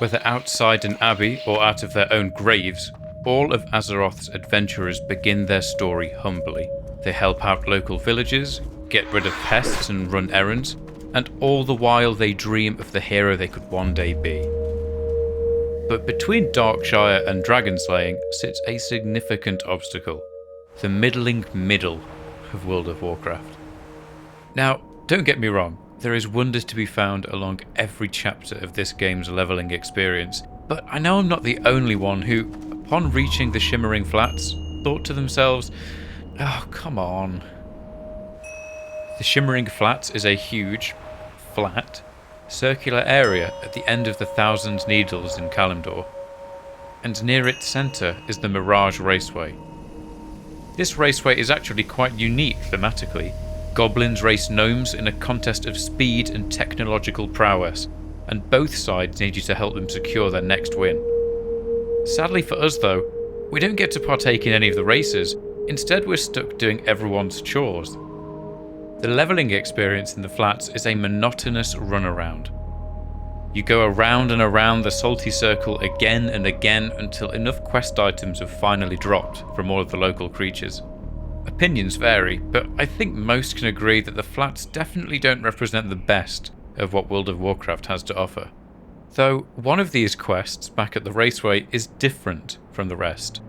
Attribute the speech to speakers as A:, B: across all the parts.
A: Whether outside an abbey or out of their own graves, all of Azeroth's adventurers begin their story humbly. They help out local villagers, get rid of pests and run errands, and all the while they dream of the hero they could one day be. But between Darkshire and Dragonslaying sits a significant obstacle: the middling middle of World of Warcraft. Now, don't get me wrong, there is wonders to be found along every chapter of this game's leveling experience, but I know I'm not the only one who, upon reaching the Shimmering Flats, thought to themselves, oh, come on. The Shimmering Flats is a huge, flat, circular area at the end of the Thousand Needles in Kalimdor, and near its centre is the Mirage Raceway. This raceway is actually quite unique thematically. Goblins race gnomes in a contest of speed and technological prowess, and both sides need you to help them secure their next win. Sadly for us though, we don't get to partake in any of the races, instead we're stuck doing everyone's chores. The levelling experience in the flats is a monotonous runaround. You go around and around the salty circle again and again until enough quest items have finally dropped from all of the local creatures. Opinions vary, but I think most can agree that the flats definitely don't represent the best of what World of Warcraft has to offer. Though one of these quests back at the raceway is different from the rest,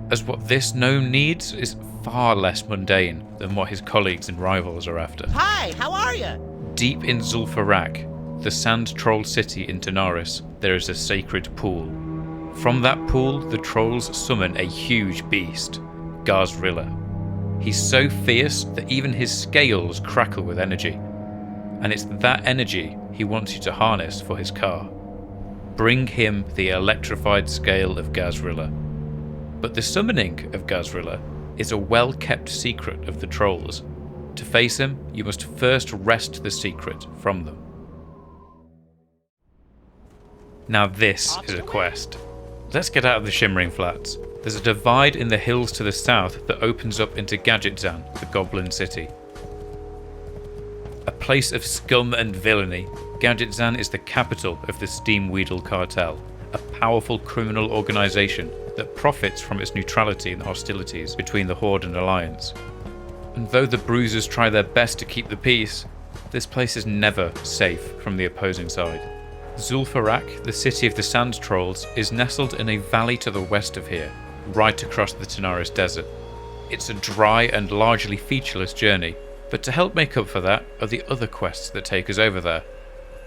A: as what this gnome needs is far less mundane than what his colleagues and rivals are after.
B: Hi, how are you?
A: Deep in Zul'farrak, the sand troll city in Tanaris, there is a sacred pool. From that pool, the trolls summon a huge beast, gahz'rilla. He's so fierce that even his scales crackle with energy, and it's that energy he wants you to harness for his car. Bring him the electrified scale of gahz'rilla. But the summoning of gahz'rilla is a well-kept secret of the trolls. To face him, you must first wrest the secret from them. Now this is a quest. Let's get out of the Shimmering Flats. There's a divide in the hills to the south that opens up into Gadgetzan, the Goblin City. A place of scum and villainy, Gadgetzan is the capital of the Steamweedle Cartel, a powerful criminal organisation that profits from its neutrality in the hostilities between the Horde and Alliance. And though the Bruisers try their best to keep the peace, this place is never safe from the opposing side. Zul'farrak, the city of the Sand Trolls, is nestled in a valley to the west of here, right across the Tanaris Desert. It's a dry and largely featureless journey, but to help make up for that are the other quests that take us over there.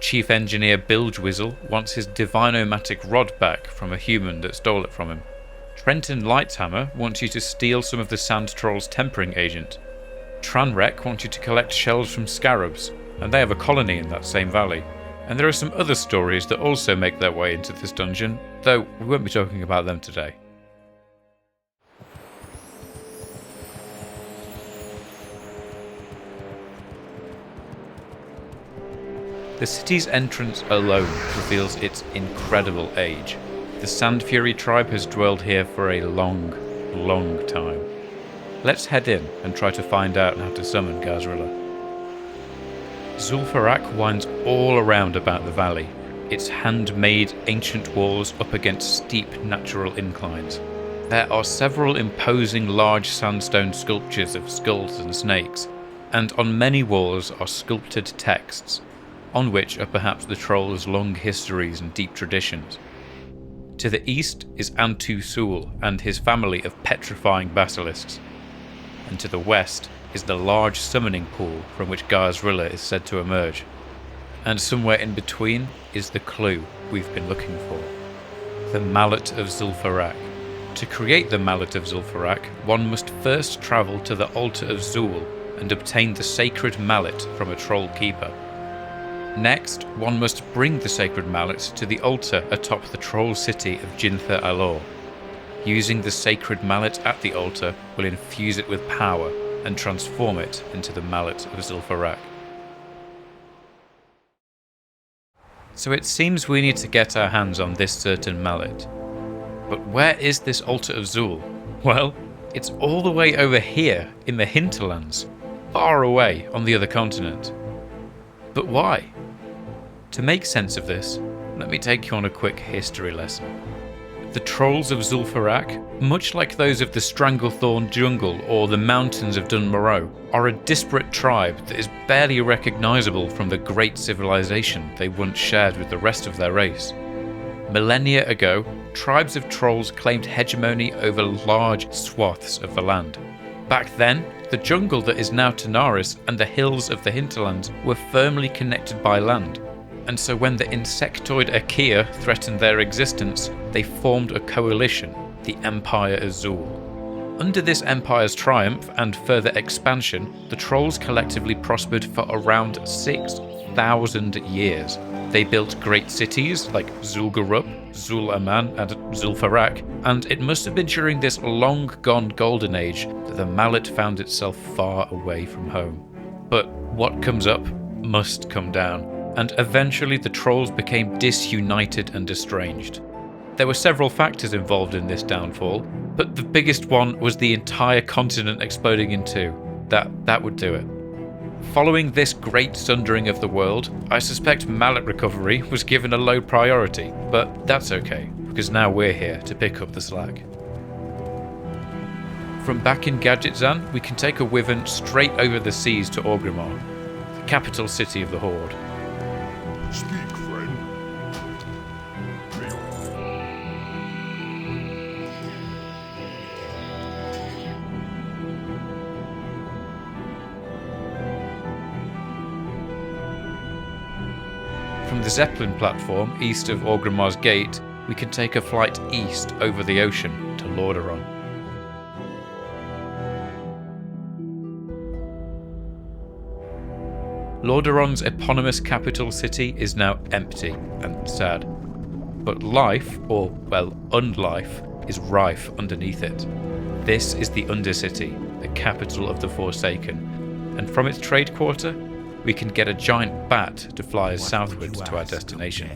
A: Chief Engineer Bilgewizzle wants his Divinomatic Rod back from a human that stole it from him. Trenton Lightshammer wants you to steal some of the Sand Troll's tempering agent. Tranrek wants you to collect shells from scarabs, and they have a colony in that same valley. And there are some other stories that also make their way into this dungeon, though we won't be talking about them today. The city's entrance alone reveals its incredible age. The Sand Fury tribe has dwelled here for a long, long time. Let's head in and try to find out how to summon gahz'rilla. Zul'farrak winds all around about the valley, its handmade ancient walls up against steep natural inclines. There are several imposing large sandstone sculptures of skulls and snakes, and on many walls are sculpted texts, on which are perhaps the trolls' long histories and deep traditions. To the east is Antu Sul and his family of petrifying basilisks, and to the west is the large summoning pool from which gahz'rilla is said to emerge. And somewhere in between is the clue we've been looking for: the Mallet of Zul'farrak. To create the Mallet of Zul'farrak, one must first travel to the altar of Zul and obtain the sacred mallet from a troll keeper. Next, one must bring the sacred mallet to the altar atop the troll city of jintha'alor. Using the sacred mallet at the altar will infuse it with power and transform it into the Mallet of Zul'farrak. So it seems we need to get our hands on this certain mallet. But where is this altar of Zul? Well, it's all the way over here in the hinterlands, far away on the other continent. But why? To make sense of this, let me take you on a quick history lesson. The trolls of zul'farrak, much like those of the Stranglethorn jungle or the mountains of Dunmoreau, are a disparate tribe that is barely recognisable from the great civilization they once shared with the rest of their race. Millennia ago, tribes of trolls claimed hegemony over large swaths of the land. Back then, the jungle that is now Tanaris and the hills of the hinterlands were firmly connected by land, and so when the insectoid Achaea threatened their existence, they formed a coalition, the Empire Azul. Under this empire's triumph and further expansion, the trolls collectively prospered for around 6,000 years. They built great cities like Zul'Gurub, Zul'Aman and zul'farrak, and it must have been during this long-gone golden age that the mallet found itself far away from home. But what comes up must come down, and eventually the trolls became disunited and estranged. There were several factors involved in this downfall, but the biggest one was the entire continent exploding in two. That would do it. Following this great sundering of the world, I suspect mallet recovery was given a low priority, but that's okay, because now we're here to pick up the slack. From back in Gadgetzan, we can take a wyvern straight over the seas to Orgrimmar, the capital city of the Horde.
B: Speak, friend.
A: From the Zeppelin platform east of Orgrimmar's Gate, we can take a flight east over the ocean to Lordaeron. Lordaeron's eponymous capital city is now empty and sad. But life, or, well, unlife, is rife underneath it. This is the Undercity, the capital of the Forsaken, and from its trade quarter, we can get a giant bat to fly us southwards to our destination.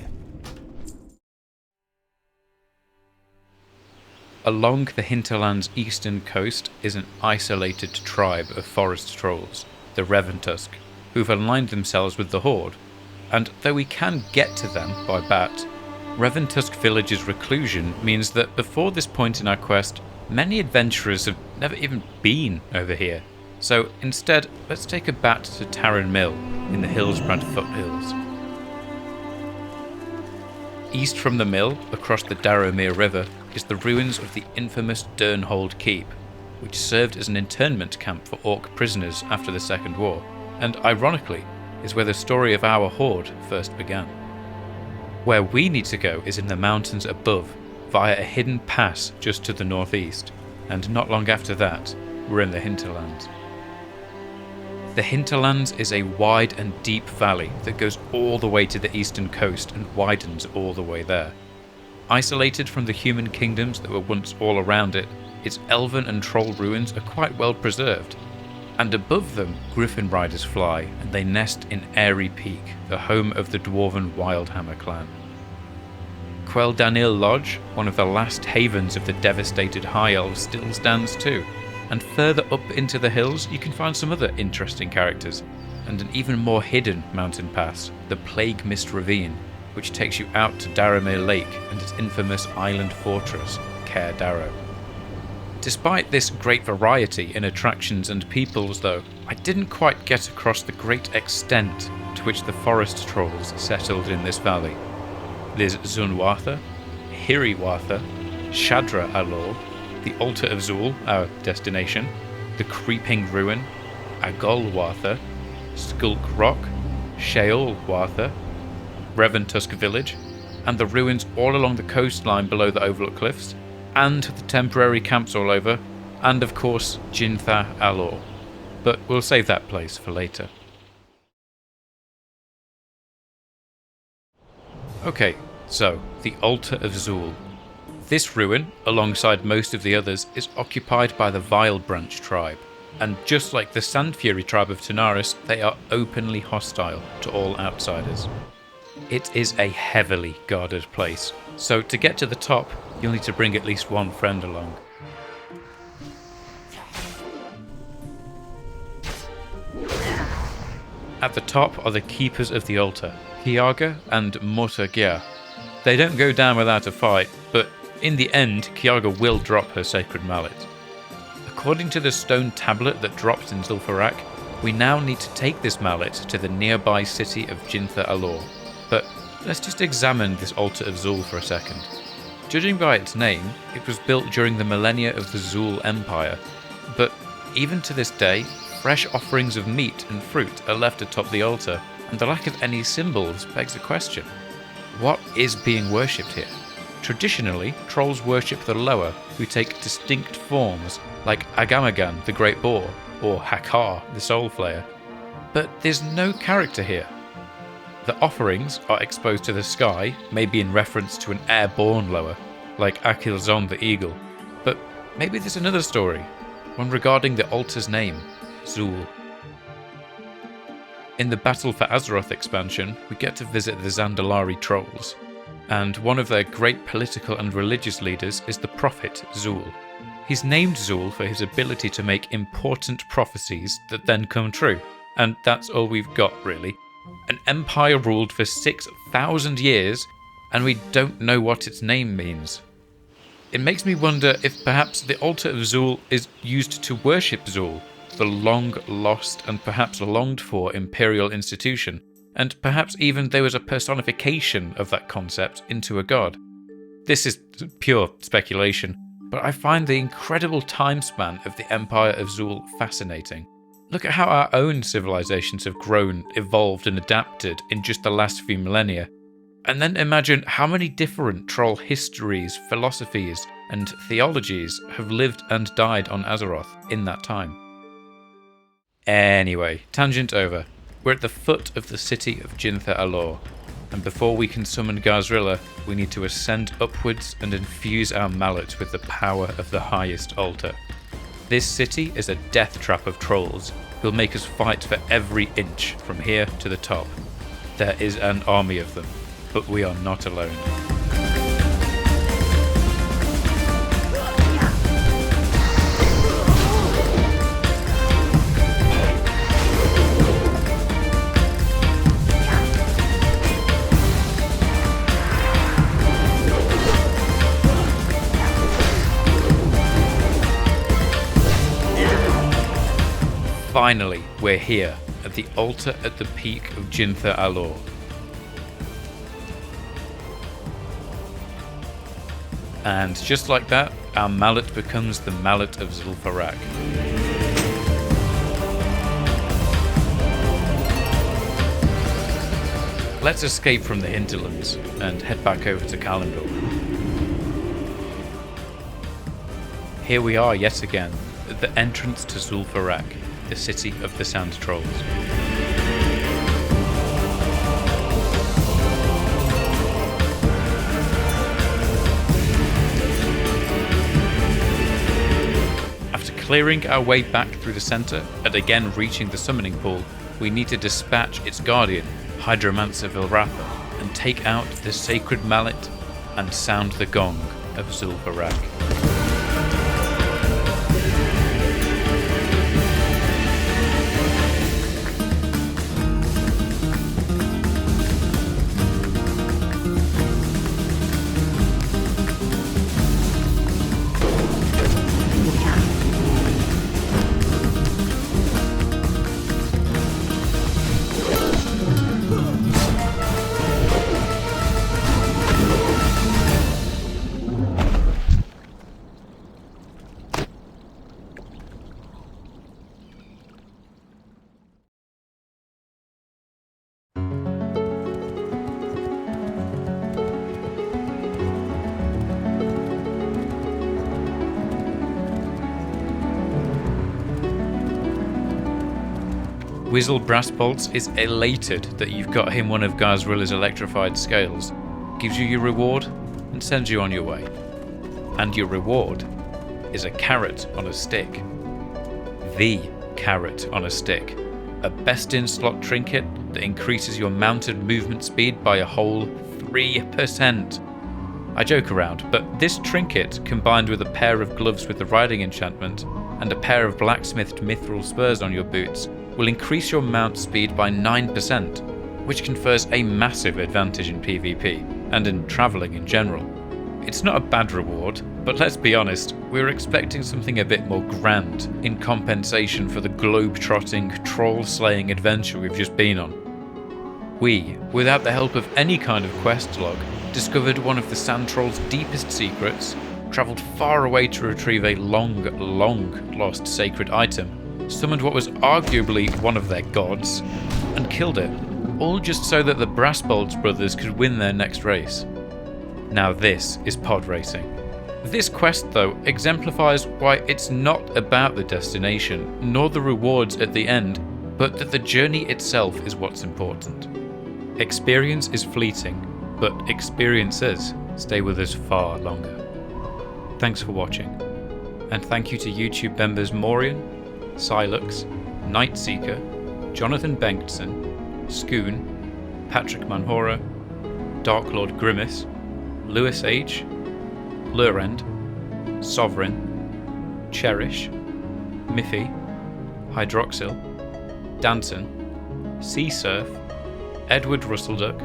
A: Along the hinterland's eastern coast is an isolated tribe of forest trolls, the Reventusk, who've aligned themselves with the Horde, and though we can get to them by bat, Reventusk Village's reclusion means that before this point in our quest, many adventurers have never even been over here. So instead, let's take a bat to Tarren Mill in the Hillsbrad foothills. East from the mill, across the Darrowmere River, is the ruins of the infamous Durnhold Keep, which served as an internment camp for Orc prisoners after the Second War, and ironically, is where the story of our Horde first began. Where we need to go is in the mountains above, via a hidden pass just to the northeast, and not long after that, we're in the hinterlands. The hinterlands is a wide and deep valley that goes all the way to the eastern coast and widens all the way there. Isolated from the human kingdoms that were once all around it, its elven and troll ruins are quite well preserved, and above them griffin riders fly and they nest in Airy Peak, the home of the dwarven Wildhammer clan. Quel'Danil Lodge, one of the last havens of the devastated High Elves, still stands too, and further up into the hills you can find some other interesting characters, and an even more hidden mountain pass, the Plague Mist Ravine, which takes you out to Darrowmere Lake and its infamous island fortress, Caer Darrow. Despite this great variety in attractions and peoples though, I didn't quite get across the great extent to which the forest trolls settled in this valley. There's Zun'Wartha, Hiriwartha, Shadra'alor, the Altar of Zul, our destination, the Creeping Ruin, Agolwartha, Skulk Rock, Sheolwartha, Reventusk Village, and the ruins all along the coastline below the Overlook Cliffs, and the temporary camps all over, and of course jintha'alor. But we'll save that place for later. Okay, so the Altar of Zul. This ruin, alongside most of the others, is occupied by the Vile Branch tribe, and just like the Sand Fury tribe of Tanaris, they are openly hostile to all outsiders. It is a heavily guarded place, so to get to the top, you'll need to bring at least one friend along. At the top are the Keepers of the Altar, Hiaga and Mortagyr. They don't go down without a fight, but in the end, Khergit will drop her sacred mallet. According to the stone tablet that drops in zul'farrak, we now need to take this mallet to the nearby city of jintha'alor. But let's just examine this altar of Zul for a second. Judging by its name, it was built during the millennia of the Zul Empire, but even to this day, fresh offerings of meat and fruit are left atop the altar, and the lack of any symbols begs a question. What is being worshipped here? Traditionally, trolls worship the lower, who take distinct forms, like Agamagan, the Great Boar, or Hakar, the Soul Flayer. But there's no character here. The offerings are exposed to the sky, maybe in reference to an airborne lower, like Akilzon the Eagle. But maybe there's another story, one regarding the altar's name, Zul. In the Battle for Azeroth expansion, we get to visit the Zandalari trolls, and one of their great political and religious leaders is the prophet Zul. He's named Zul for his ability to make important prophecies that then come true, and that's all we've got really. An empire ruled for 6,000 years, and we don't know what its name means. It makes me wonder if perhaps the altar of Zul is used to worship Zul, the long-lost and perhaps longed-for imperial institution, and perhaps even there was a personification of that concept into a god. This is pure speculation, but I find the incredible time span of the Empire of Zul fascinating. Look at how our own civilizations have grown, evolved and adapted in just the last few millennia. And then imagine how many different troll histories, philosophies and theologies have lived and died on Azeroth in that time. Anyway, tangent over. We're at the foot of the city of jintha'alor, and before we can summon gahz'rilla, we need to ascend upwards and infuse our mallet with the power of the highest altar. This city is a death trap of trolls who'll make us fight for every inch from here to the top. There is an army of them, but we are not alone. Finally, we're here, at the altar at the peak of jintha'alor. And just like that, our mallet becomes the mallet of zul'farrak. Let's escape from the hinterlands and head back over to Kalimdor. Here we are yet again, at the entrance to zul'farrak, the city of the Sand Trolls. After clearing our way back through the centre, and again reaching the summoning pool, we need to dispatch its guardian, Hydromancer Vilratha, and take out the sacred mallet and sound the gong of zul'farrak. Wizzle Brassbolts is elated that you've got him one of gahz'rilla's electrified scales, gives you your reward, and sends you on your way. And your reward is a carrot on a stick. The carrot on a stick. A best-in-slot trinket that increases your mounted movement speed by a whole 3%. I joke around, but this trinket, combined with a pair of gloves with the riding enchantment, and a pair of blacksmithed mithril spurs on your boots, will increase your mount speed by 9%, which confers a massive advantage in PvP, and in travelling in general. It's not a bad reward, but let's be honest, we were expecting something a bit more grand in compensation for the globe-trotting, troll-slaying adventure we've just been on. We, without the help of any kind of quest log, discovered one of the Sand Troll's deepest secrets, travelled far away to retrieve a long, long lost sacred item, summoned what was arguably one of their gods, and killed it, all just so that the Brassbolts brothers could win their next race. Now this is pod racing. This quest, though, exemplifies why it's not about the destination, nor the rewards at the end, but that the journey itself is what's important. Experience is fleeting, but experiences stay with us far longer. Thanks for watching, and thank you to YouTube members Morian, Silux, Nightseeker, Jonathan Bengtson, Scoon, Patrick Manhora, Darklord Grimace, Lewis H, Lurend, Sovereign, Cherish, Miffy, Hydroxyl, Danton, Sea Surf, Edward Russellduck,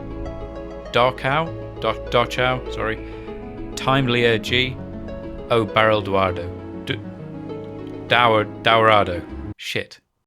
A: Darchow, Timelier G, O Barrel Duardo, Dowerado. Shit.